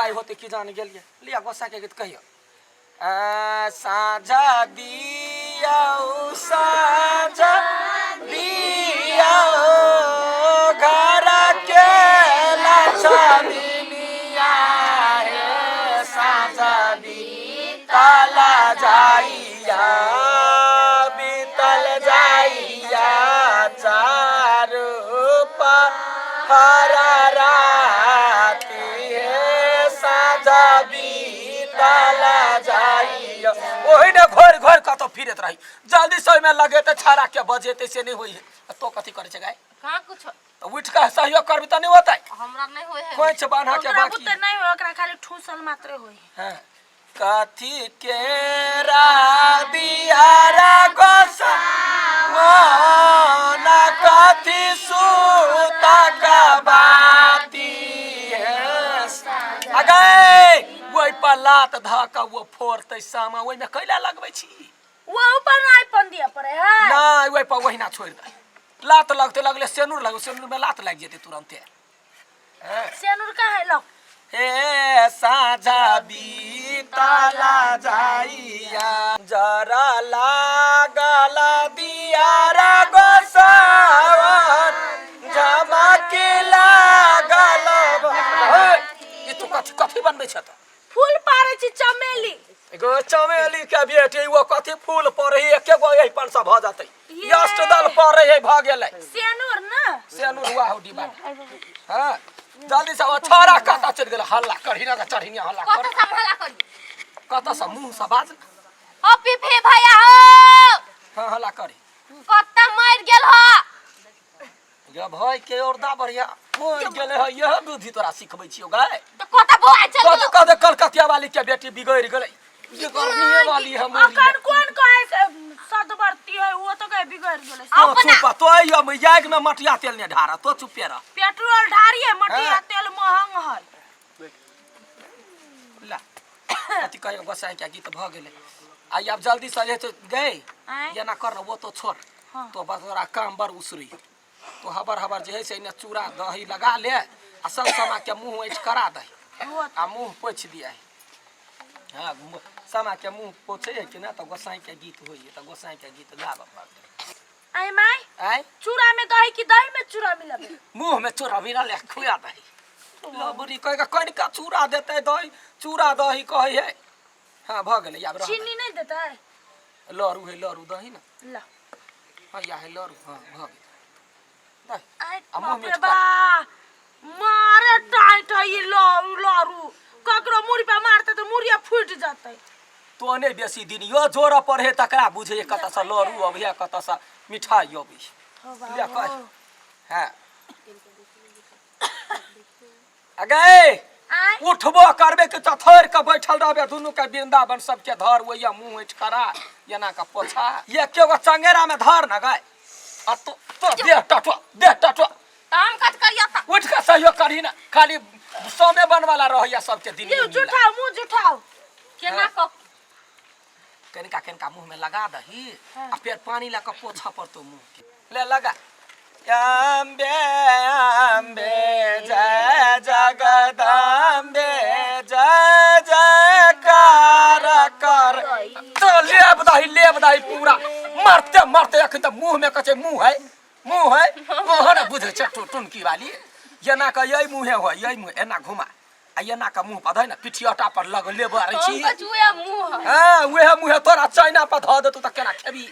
आई होते कि जान गेलिए लिया गोसा के गीत कहियो साझा दिया साझा दिया घर के लछमिया है साझा दी ताला जाइया बीतल जाइया चारू पहरा राती है साझा बीतल जाइया ओही ने घोर घोर कत फिरत रही जल्दी समय में लगे तो छाड़ा के बजेते से नहीं होई है तो कथी करे छै गाय कहां कुछ तो उठ के सहयोग करबी त नहीं होतै हमरा नहीं होय है कोई छ बांधा के बाकी त नहीं हो ओकरा खाली ठूसल मात्र होई हां कथी के दियारा गोसा ना कथी सूता का बाती है अगे वही पर लात धाका वो फोड़ते सामा वही में कैला लगबै छी वो ऊपर नहीं पन दिया पड़े है ना वही पर वही ना छोड़ दे लात लगते लगले सेनुर लगो सेनुर में लात लग जेते तुरंते सेनुर का है लो हे साझा बीतला जाइया जरा लागल दियारा गोसावन झमकी लागल ये तो कथी बनबै छ त फूल पारे छी चमेली एगो चमेली के बेटी वो कथी फूल पड़े एके गो यही पर सब भ जातै यष्ट दल पड़े है भ गेलै सेनुर ना सेनुर हुआ हो डिबा हां जल्दी से वो छोरा कता चल गेल हल्ला करहिना का चढ़िया हल्ला कर कत संभाला करी कता से मुंह से बाज ओ पिफे भैया हो हां हल्ला करी कत मर गेल हो गे भाई के औरदा बढ़िया मर गेले है यह बुद्धि तोरा सिखबै छियो गाय तो कत बोआ चल कत कत कलकतिया वाली के बेटी बिगड़ गेलै ये गर्मीए वाली हम अखन कौन कहे सदवर्ती है वो तो कहे बिगड़ गेले तो चुप तो हम याग में मटिया तेल ने ढारा तो चुपे रह पेट्रोल ढारिए मटिया तेल महंग है ला अति कहे गोसाई के गीत भ गेले आई अब जल्दी से जे गए ये ना कर वो तो छोड़ तो बस तोरा काम बर उसरी तो हबर हबर जे है से ने चूड़ा दही लगा ले आ सब समा के मुंह ऐठ करा दे आ मुंह पोछ दिया हां समा के मुंह पोछे है कि ना तो गोसाई के गीत होई तो गोसाई के गीत गाब पड़ते आई माई आई चूड़ा में दही की दही में चूड़ा मिलाबे मुंह में चूड़ा मिला ले खुया दही लो बुरी कह के कनिका चूड़ा देते दही चूड़ा दही कहे है हां भ गेलै अब चीनी नहीं देता है लरू है लरू दही ना ला हां या है लरू हां भ गेलै आई मुंह में बा मारे टाइट है ये लरू ककरो मुड़ी पे मारते तो मुड़िया फूट जाते तो ने बेसी दिन यो जोर पर है तकरा बुझे कत से लरू अब है कत से मिठाई अबी ले कह हां अगे उठबो करबे के चथर के बैठल रहबे दुनु के वृंदावन सब के धर ओया मुंह ऐठ करा येना का पोछा ये केगो चंगेरा में धर न गए आ तो दे टटवा काम कट करिया त उठ के सहयोग करी ना खाली समय बन वाला रहया सब के दिन जुठाओ मुंह जुठाओ केना को कनिका मुंह में लगा दही आ फिर पानी ला के पोछा पर तो मुंह के ले लगा अम्बे अम्बे जय जगदम्बे जय जयकार कर तो लेब दही पूरा मरते मरते अखन त मुंह में कचे मुंह है ओहन बुझे छ टुनकी वाली येना का यही मुंह है यही मुंह एना घुमा आ येना का मुंह पर धै ना पिठियाटा पर लग लेब आरै छी हम जुए मुंह हां उहे मुंह तोरा चाइना पर ध दे तू त केना खेबी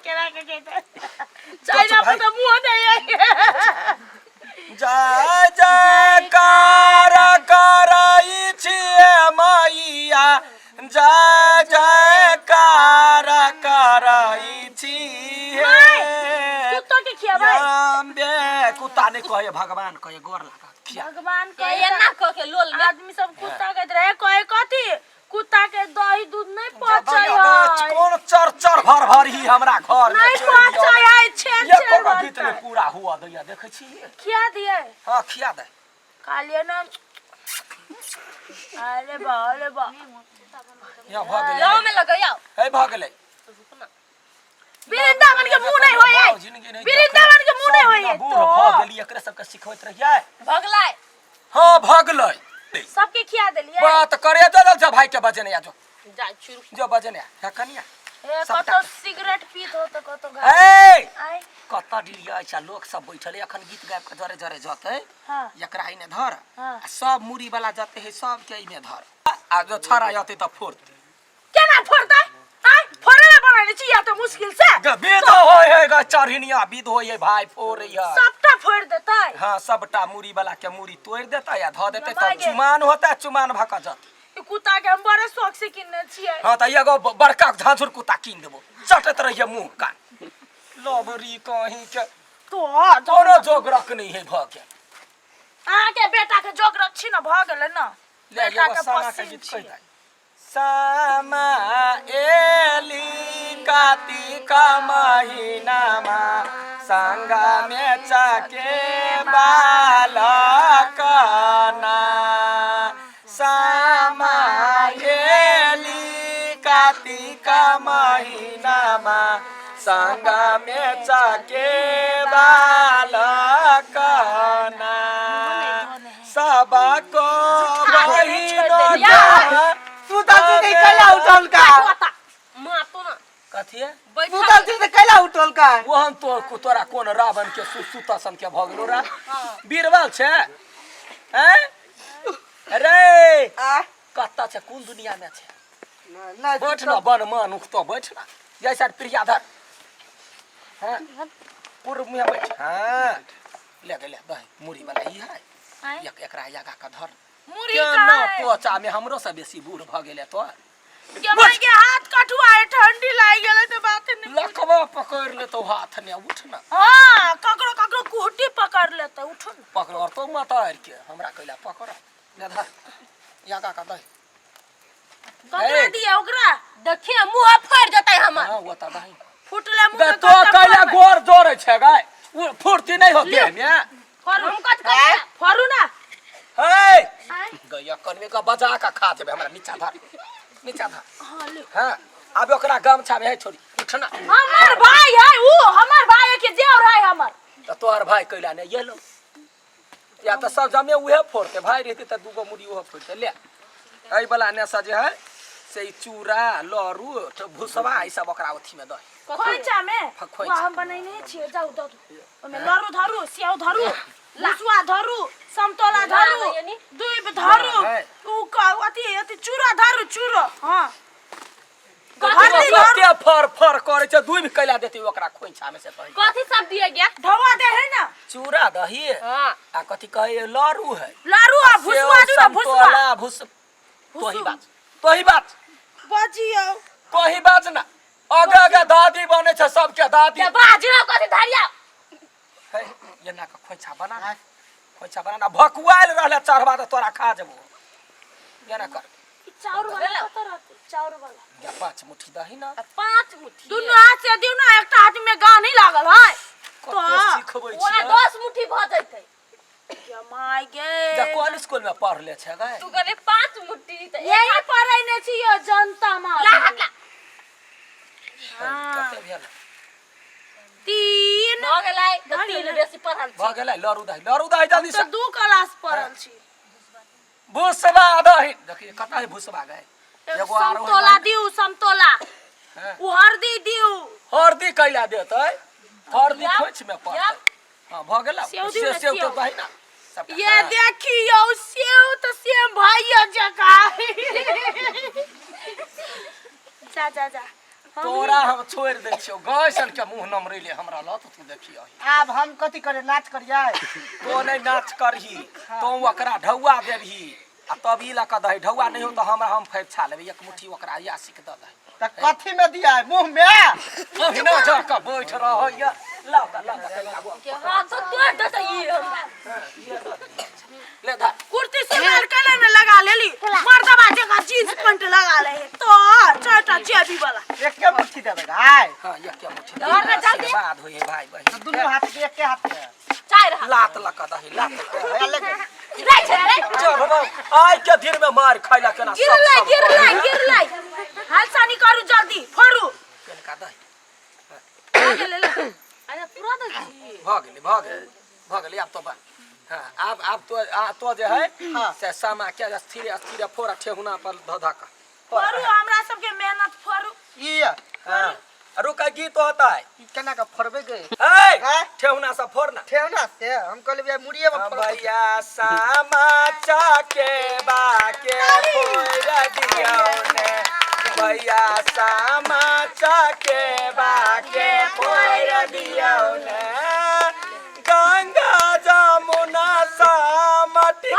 केना के कहते चाइना पर तो मुंह दे जय जयकार करई छिए मैया जय जयकार करई छिए कुत्ता के खिया भाई अम्बे कुत्ता नहीं कहे भगवान कहे गोर लगा खिया भगवान के एना क के लोल में आदमी सब कुत्ता कहत रहे कहे कथी कुत्ता के दही दूध नहीं पचै है कौन चर भर ही हमरा घर में नहीं पचै है छेन ये कोनो गीत में पूरा हुआ दैया देखे छी खिया दिए हां खिया दे कालिए ना अरे बा या भ गेलै लो में लगाया हे भ गेलै वृंदावन के मुंह नहीं होय वृंदावन के मुंह नहीं होय बूढ़ भ गेली एकरे सब के सिखबैत रहियै भगलाय हां भगलै सबके खिया देलिए बात करे जा भाई के बजने आ जो जा चुरू जो बजने है कनिया ए सबटा कतो सिगरेट पीत हो त कतो ए आय कत डिलिया अच्छा लोग सब बैठले अखन गीत गाब के जरे जरे जते हां एकरा इने धर हाँ। आ सब मुड़ी वाला जते है सब के इने धर आ जो छरा आते त फोड़ केना फोड़ता आय फोड़े बनाने चाहिए तो मुश्किल से विध होय है ग चरहिनिया विध होय है भाई फोड़ है सबटा फोड़ देता है हां सबटा मुड़ी वाला के मुड़ी तोड़ देता या ध देते त लगाए। चुमान होता चुमान भका जत ई कुत्ता के हम बड़े शौक से किनने छिए हां त एगो बड़का झांझुर कुत्ता कीन देबो चटत रहिए मुंह का लबरी कहीं के तो तोरो जोगरक नहीं है भ के आ के बेटा के जोग रखी न भ गेले न ले बेटा एगो के सामा के पसीन गीत छिए। कह दे सामा एली कार्तिक महीनामा संगा में चाके बालकना सामा एली कार्तिक महीनामा संगा में चाके बालकना सबको तू तलती नहीं कैला उठल का मां तो ना कथी है तू बैठा तलती नहीं कैला उठल का वो हम तो तोरा कोन रावण के सुतसन के भगलो रा बीरबल छे हैं अरे आ कत्ता छे कोन दुनिया में छे ना बैठ ना बन मान उख तो बैठ ना जैसा प्रियाधर हैं पूर्व में बैठ हां ले ले दही मुड़ी वाला ई है आय एक एकरा यागा का धर मुरी केना का है पोचा में हमरो से बेसी बूढ़ भ गेले तो के भाई के हाथ कटुआए ठंडी लाग गेले तो बात नहीं लकवा पकड़ ले तो हाथ ने उठ ना हां ककरो ककरो कुहटी पकड़ लेते उठो न पकड़ और तो मातार के हमरा कैला पकड़ ले धर यागा का दही ककरा ए। दिया ओकरा देखिए मुंह फाड़ जाता है हमर हां वो त दही फुटले मुंह गे में तो कैला गोर जोरे छे गाय वो फुर्ती नहीं हो देह में फरू हम कट कर फरू ना हे आय गया कनवे का बजा का खा देबे हमरा नीचा धर हां ले हां अब ओकरा गमछा में है छोरी उठना हमार भाई है ऊ हमार भाई के देवर है हमर तो तोहर भाई कैला ने ये लो या तो सब जमे उहे फोड़ते भाई रहते त दूगो मुड़ी उहे फोड़ते ले आई वाला ने सजे है से ई चूरा लरू तो भुसवा ई सब ओकरा ओथी में दे खोइचा में खोइचा। वो हम बनैने छिए जाऊ दो ओमे लरू धरू सेव धरू लसुआ धरू समतोला धरू ला, यानी? दूब धरू है। ऊ का अति अति चूरा धरू चूरो हां कथी कते फर फर करे छ दुई भी कैला देती ओकरा खोइछा में से तो कथी सब दिया गया ढवा दे है ना चूरा दही हां आ कथी कहे लरू है लरू आ भुसवा दू ना भुसवा संतोला भुस तोही बात बजियो तोही बात ना आगे आगे दादी बने छ सबके दादी के बाजरो कथी धरिया है ये ना का खोइछा बना भकुआइल रहले चढ़वा त तोरा खा जबो ये ना कर चाउर वाला कत रहते चाउर वाला या 5 मुट्ठी दही ना 5 मुट्ठी दुनु हाथ से दिउ ना एकटा हाथ में गान ही लागल है कते सिखबै ओना छी 10 मुट्ठी भ जैतै के माय गे जा कोन स्कूल में पढ़ ले छ गए तू कहले 5 मुट्ठी त यही पढ़ैने छियो जनता मा ला हाथ ला कते भेल 3 भ गेलै त भ 3 गेलै। बेसी पढ़ल भ गेलै लरू दही जल्दी तो से 2 क्लास पढ़ल छी भुसवा दही देखिए कता है भुसवा गए एगो आर होय समतोला दिउ समतोला हैं उ हरदी दिउ हरदी कैला देतै हरदी या- खोइछ में पड़तै हां भ गेल सेव दी सेव ना, सेव तो सेव। दही ना सबटा, ये हाँ। देखियो सेव तो सेम भैया जका जा जा जा तोरा हम छोड़ दे छियो गैसन के मुंह नमरेले हमरा लत तू देखियो अब हम कथी करे नाच करिए तो नहीं नाच करही तो ओकरा ढौआ देबही आ तब ई लक दही ढौआ नहीं हो तो हमरा हम फेर छा लेबे एक मुट्ठी ओकरा या सीख द दही त कथी में दिया मुंह में ओहिना जाके बैठ रहइया ला के हाथ तो तोड़ देतै ई हमरा ले धर कुर्ती से लड़का ने लगा लेली मर्दबा जका जींस पैंट लगा ले तो छोटा जेबी वाला एक के मुट्ठी देबे गाय हां ये क्या मुट्ठी धर ना जल्दी। बाद होए भाई बहिन दुनु हाथ के एक के हाथ में चाय रहा लात लक दही लात ले ले रे छे रे चल बाबा आज के दिन में मार खाइला केना गिर लाई हाल सानी करू जल्दी फरू केनका दही ले ले अरे पूरा दे छी भ गेलै अब तो बा हाँ अब तो जो है हाँ। से सामा के स्थिर फोड़ा ठेहुना पर धधा का फरू हमरा सबके मेहनत फरू ये हाँ रुका गीत होता है ई केना का फरबे गए ए हाँ? ठेहुना सा फोड़ना ठेवना से हम कहले भैया मुड़िए में फरबे भैया सामा चाके बाके फोड़ा दिया ने भैया सामा चाके बाके फोड़ा दिया ने गंगा जमुना सामटी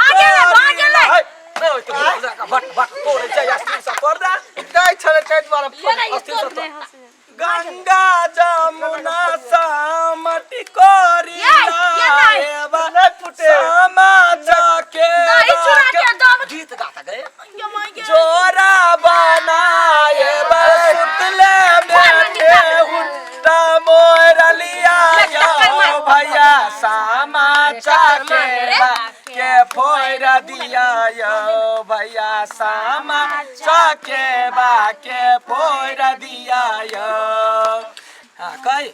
भट तोड़े चाहिए अस्थिर सा तोड़ दा गए छले ते द्वारा ये ना ये अस्थिर सा तो तोड़। हंसे गंगा जमुना सामटी कोरी लाएबा नहीं फुटे सामा जाके दाई चुरा के दम गीत गाता गए ये मांगे जोरा बनाए सुतले बैठे उठता मोर लिया यो भैया सामा जाके के फोड़ दिया यो भैया सामा जाके बाके फोड़ दिया यो हाँ कही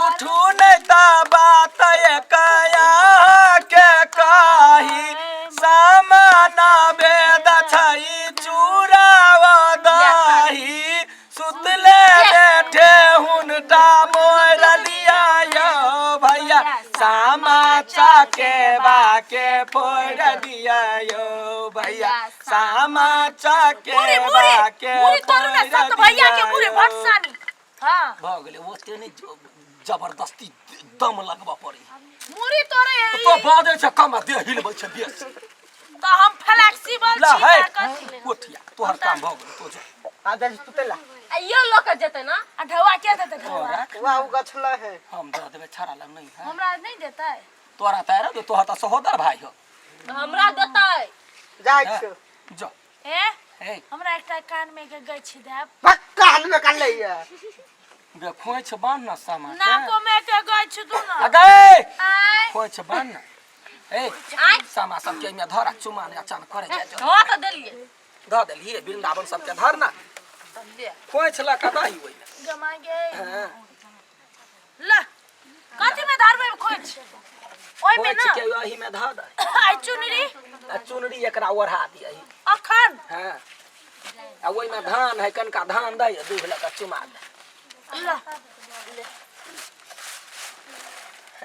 उठू नहीं ता बात ये कया के कही सामना बेद छई चूराव दही सुतले बैठे हुनटा मोर लिया यो भैया सामा चाके बाके फोड़ दिया यो भैया सामा चाके बाके मुरी तोरू ना सत भैया के मुरी भटसानी हां भ गेले ओते नै जबरदस्ती दम लगबा पड़ी मुरी तोरे तो बादे छ कम दे हिलबै छ बेस तो हम फ्लेक्सिबल ला छी है ताकत उठिया तोहर काम भ गेल तो जो आ दे सुतेला यो लोग जेते ना आ ढवा के देते ढवा तोरा वाह गछला है हम दे देबे छाड़ा लग नहीं है हमरा नहीं देता है तोरा तारा तो तोहर त सहोदर भाई हो हमरा देता है जाय हाँ। छ जो ए ए हमरा एकटा कान में के गई छी देब पक्का हाल में काल लइया बे खोइछ बान न सामा नाको में के गई छी तू ना अगे आय खोइछ बान न ए आय सामा सब के में धरा चुमाने अचानक करे जाय जो हो तो देलिए ध देलिए वृंदावन सब के धरना खोइछ ला कदाही होई गमा गे हां ला कथि में धरबे खोज ओइ में खोइछ ना के वही में ध दे आई चुनरी आ चुनरी एकरा ओढ़ा दिया अखन हाँ आ ओहि में धान है कनका धान दे दूध लगा चुमा दे ला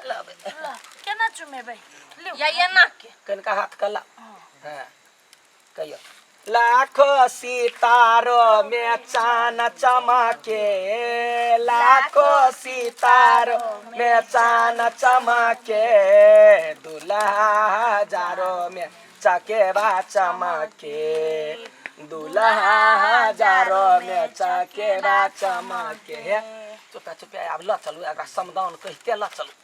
ला बे। ला केना चुमेबै लियो ये ना के कनका हाथ कला हाँ कहियो लाखों सितारो में चान चमके लाखों सितारो में चान चमके दुल्हा हजारों में चकेवा चमके दुल्हा हजारों में चकेवा चमके चुपे चुपे अब ल चलू एकरा समदान कह के ल चलू